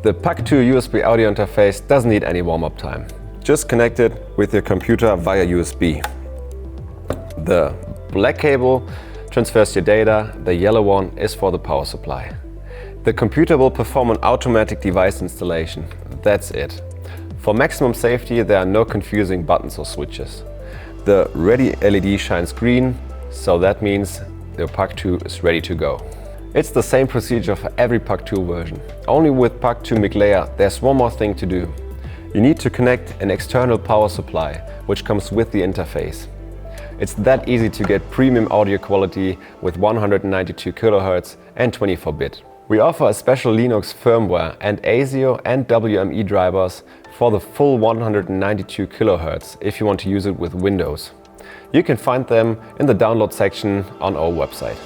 The PUC2 USB Audio Interface doesn't need any warm-up time. Just connect it with your computer via USB. The black cable transfers your data, the yellow one is for the power supply. The computer will perform an automatic device installation. That's it. For maximum safety, there are no confusing buttons or switches. The ready LED shines green, so that means the PUC2 is ready to go. It's the same procedure for every PUC2 version. Only with PUC2 mid-layer, there's one more thing to do. You need to connect an external power supply, which comes with the interface. It's that easy to get premium audio quality with 192 kHz and 24-bit. We offer a special Linux firmware and ASIO and WME drivers for the full 192 kHz if you want to use it with Windows. You can find them in the download section on our website.